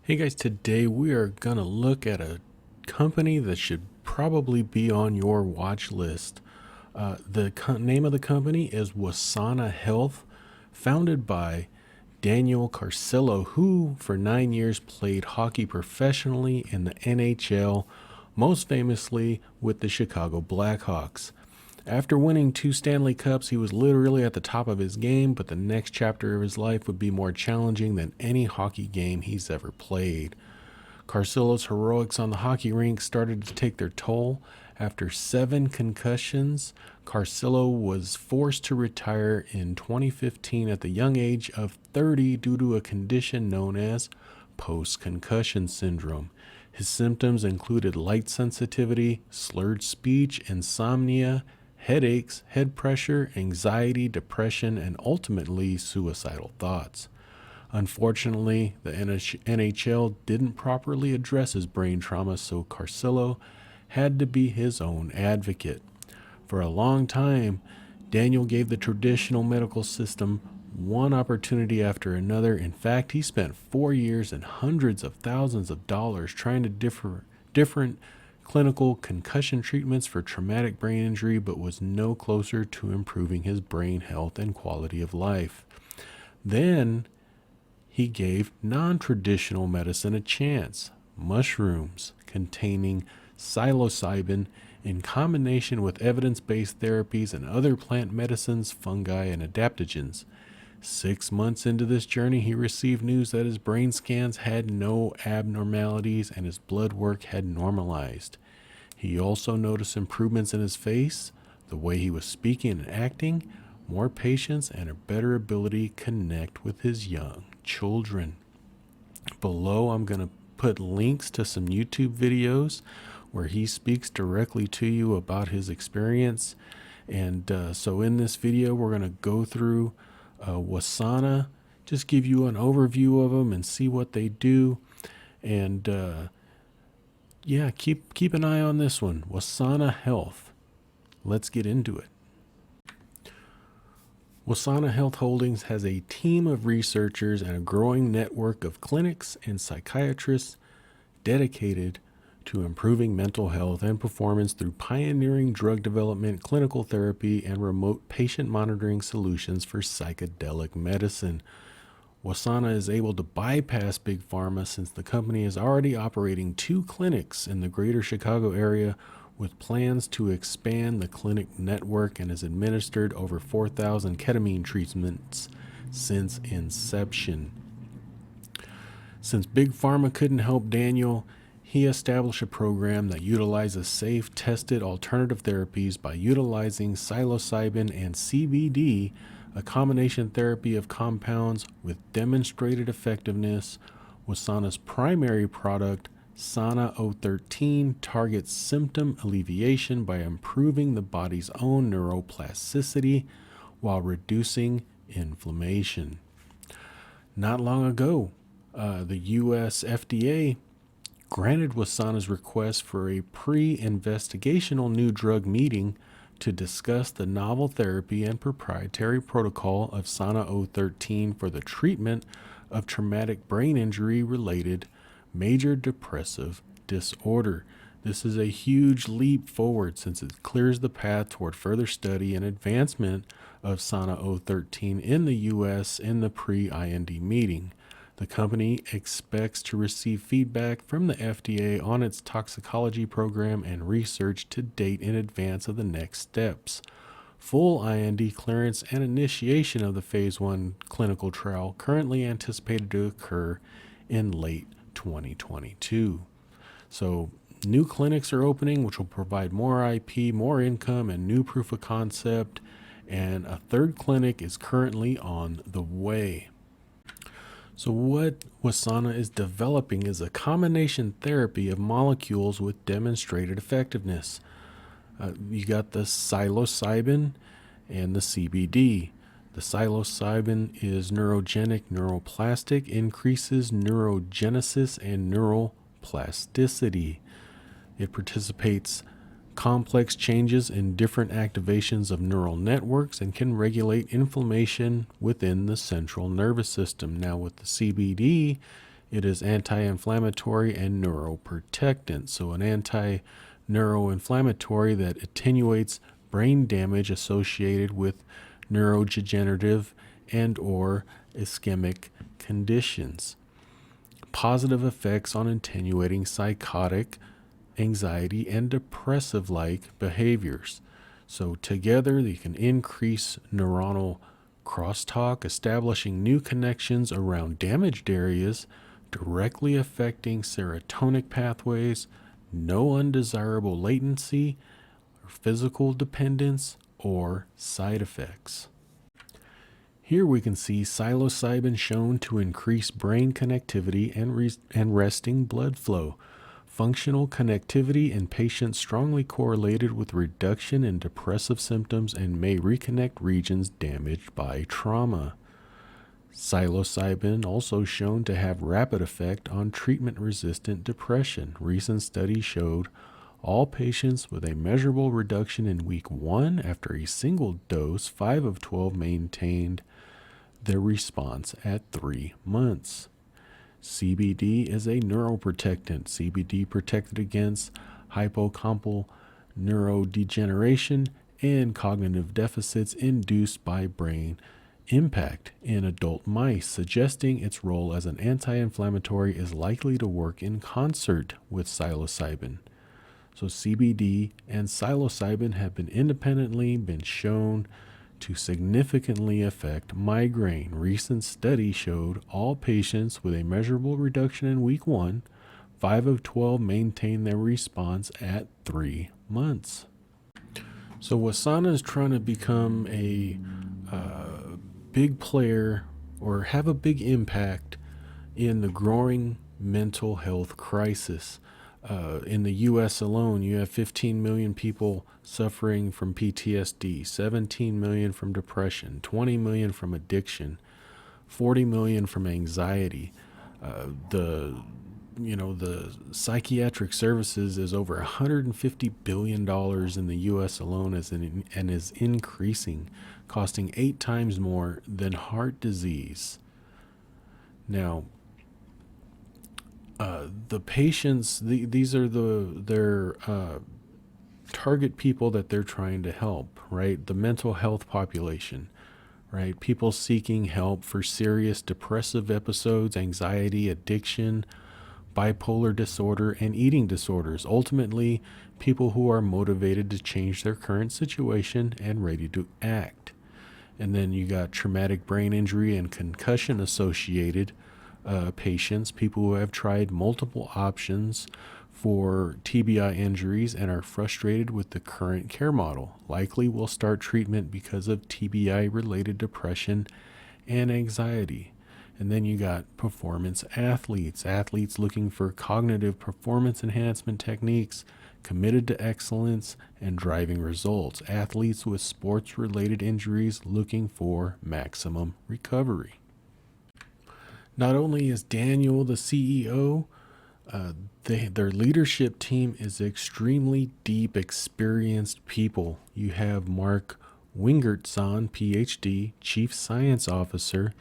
Hey guys, today we are going to look at a company that should probably be on your watch list. The name of the company is Wesana Health, founded by Daniel Carcillo, who for 9 years played hockey professionally in the NHL, most famously with the Chicago Blackhawks. After winning 2 Stanley Cups, he was literally at the top of his game, but the next chapter of his life would be more challenging than any hockey game he's ever played. Carcillo's heroics on the hockey rink started to take their toll. After 7 concussions, Carcillo was forced to retire in 2015 at the young age of 30 due to a condition known as post-concussion syndrome. His symptoms included light sensitivity, slurred speech, insomnia, headaches, head pressure, anxiety, depression, and ultimately suicidal thoughts. Unfortunately, the NHL didn't properly address his brain trauma, so Carcillo had to be his own advocate. For a long time, Daniel gave the traditional medical system one opportunity after another. In fact, he spent 4 years and hundreds of thousands of dollars trying to different clinical concussion treatments for traumatic brain injury, but was no closer to improving his brain health and quality of life. Then he gave non-traditional medicine a chance. Mushrooms containing psilocybin in combination with evidence-based therapies and other plant medicines, fungi, and adaptogens. 6 months into this journey, he received news that his brain scans had no abnormalities and his blood work had normalized. He also noticed improvements in his face, the way he was speaking and acting, more patience, and a better ability to connect with his young children. Below, I'm going to put links to some YouTube videos where he speaks directly to you about his experience. And so in this video, we're going to go through Wesana, just give you an overview of them and see what they do. And yeah, keep an eye on this one, Wesana Health. Let's get into it. Wesana Health Holdings has a team of researchers and a growing network of clinics and psychiatrists dedicated to improving mental health and performance through pioneering drug development, clinical therapy, and remote patient monitoring solutions for psychedelic medicine. Wesana is able to bypass Big Pharma since the company is already operating 2 clinics in the greater Chicago area with plans to expand the clinic network, and has administered over 4,000 ketamine treatments since inception. Since Big Pharma couldn't help Daniel, he established a program that utilizes safe, tested alternative therapies by utilizing psilocybin and CBD, a combination therapy of compounds with demonstrated effectiveness. Wesana's primary product, Sana 013, targets symptom alleviation by improving the body's own neuroplasticity while reducing inflammation. Not long ago, the US FDA granted Wesana's request for a pre-investigational new drug meeting to discuss the novel therapy and proprietary protocol of Sana 013 for the treatment of traumatic brain injury related major depressive disorder. This is a huge leap forward since it clears the path toward further study and advancement of Sana 013 in the U.S. in the pre-IND meeting. The company expects to receive feedback from the FDA on its toxicology program and research to date in advance of the next steps. Full IND clearance and initiation of the phase 1 clinical trial currently anticipated to occur in late 2022. So new clinics are opening, which will provide more IP, more income, and new proof of concept. And a 3rd clinic is currently on the way. So what Wesana is developing is a combination therapy of molecules with demonstrated effectiveness. You got the psilocybin and the CBD. The psilocybin is neurogenic, neuroplastic, increases neurogenesis and neuroplasticity. It participates complex changes in different activations of neural networks and can regulate inflammation within the central nervous system. Now with the CBD, It is anti-inflammatory and neuroprotectant. So an anti-neuroinflammatory that attenuates brain damage associated with neurodegenerative and or ischemic conditions. Positive effects on attenuating psychotic, anxiety, and depressive-like behaviors. So together they can increase neuronal crosstalk, establishing new connections around damaged areas, directly affecting serotonic pathways, no undesirable latency, or physical dependence, or side effects. Here we can see psilocybin shown to increase brain connectivity and resting blood flow. Functional connectivity in patients strongly correlated with reduction in depressive symptoms and may reconnect regions damaged by trauma. Psilocybin also shown to have rapid effect on treatment-resistant depression. Recent studies showed all patients with a measurable reduction in week 1 after a single dose, 5 of 12 maintained their response at 3 months. CBD is a neuroprotectant. CBD protected against hippocampal neurodegeneration and cognitive deficits induced by brain impact in adult mice, suggesting its role as an anti-inflammatory is likely to work in concert with psilocybin. So CBD and psilocybin have been independently been shown to significantly affect migraine. Recent study showed all patients with a measurable reduction in week 1, 5 of 12 maintained their response at 3 months. So Wesana is trying to become a big player or have a big impact in the growing mental health crisis. In the U.S. alone, you have 15 million people suffering from PTSD, 17 million from depression, 20 million from addiction, 40 million from anxiety. The psychiatric services is over $150 billion in the U.S. alone and is increasing, costing 8 times more than heart disease. Now, the patients, these are their target people that they're trying to help, right? The mental health population, right? People seeking help for serious depressive episodes, anxiety, addiction, bipolar disorder, and eating disorders. Ultimately, people who are motivated to change their current situation and ready to act. And then you got traumatic brain injury and concussion associated patients, people who have tried multiple options for TBI injuries and are frustrated with the current care model. Likely will start treatment because of TBI related depression and anxiety. And then you got performance athletes looking for cognitive performance enhancement techniques, committed to excellence and driving results. Athletes with sports related injuries looking for maximum recovery. Not only is Daniel the CEO, their leadership team is extremely deep, experienced people. You have Mark Wingertson, PhD, Chief Science Officer.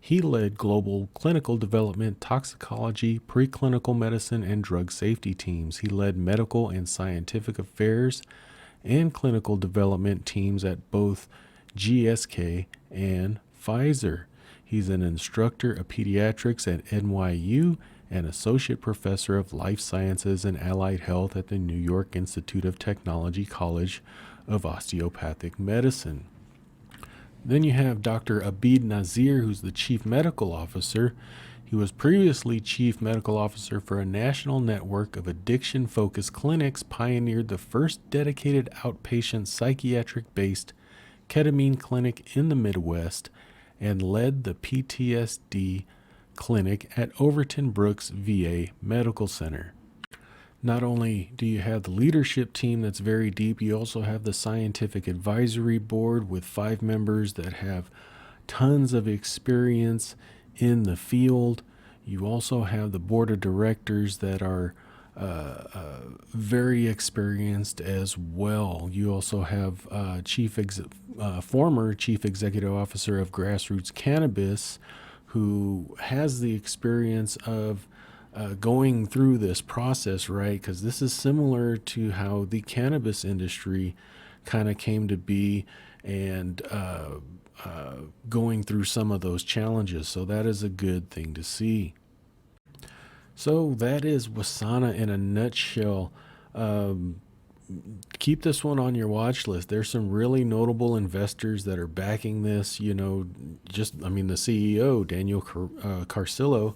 He led global clinical development, toxicology, preclinical medicine, and drug safety teams. He led medical and scientific affairs and clinical development teams at both GSK and Pfizer. He's an instructor of pediatrics at NYU and associate professor of life sciences and allied health at the New York Institute of Technology College of Osteopathic Medicine. Then you have Dr. Abid Nazir, who's the chief medical officer. He was previously chief medical officer for a national network of addiction-focused clinics, pioneered the first dedicated outpatient psychiatric-based ketamine clinic in the Midwest, and led the PTSD clinic at Overton Brooks VA Medical Center. Not only do you have the leadership team that's very deep, you also have the scientific advisory board with 5 members that have tons of experience in the field. You also have the board of directors that are very experienced as well. You also have former chief executive officer of Grassroots Cannabis, who has the experience of going through this process, right? Because this is similar to how the cannabis industry kind of came to be, and going through some of those challenges. So that is a good thing to see. So that is Wesana in a nutshell. Um, Keep this one on your watch list. There's some really notable investors that are backing this. I mean, the CEO, Daniel Carcillo,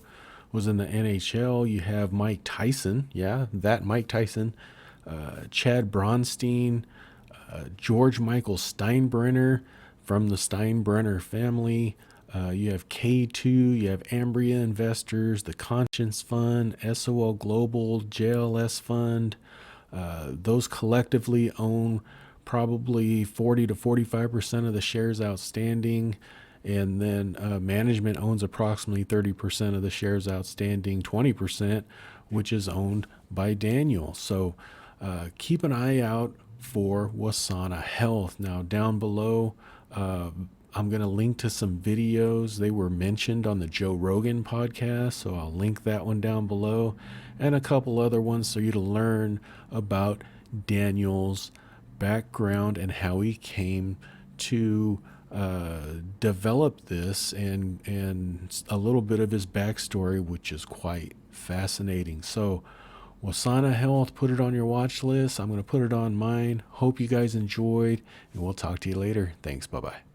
was in the NHL. You have Mike Tyson, yeah, that Mike Tyson, Chad Bronstein, George Michael Steinbrenner from the Steinbrenner family. You have K2, you have Ambria Investors, the Conscience Fund, SOL Global, JLS Fund. Those collectively own probably 40 to 45% of the shares outstanding. And then management owns approximately 30% of the shares outstanding, 20%, which is owned by Daniel. So keep an eye out for Wesana Health. Now, down below, I'm going to link to some videos. They were mentioned on the Joe Rogan podcast, so I'll link that one down below, and a couple other ones for you to learn about Daniel's background and how he came to develop this, and a little bit of his backstory, which is quite fascinating. So Wesana Health, put it on your watch list. I'm going to put it on mine. Hope you guys enjoyed, and we'll talk to you later. Thanks. Bye-bye.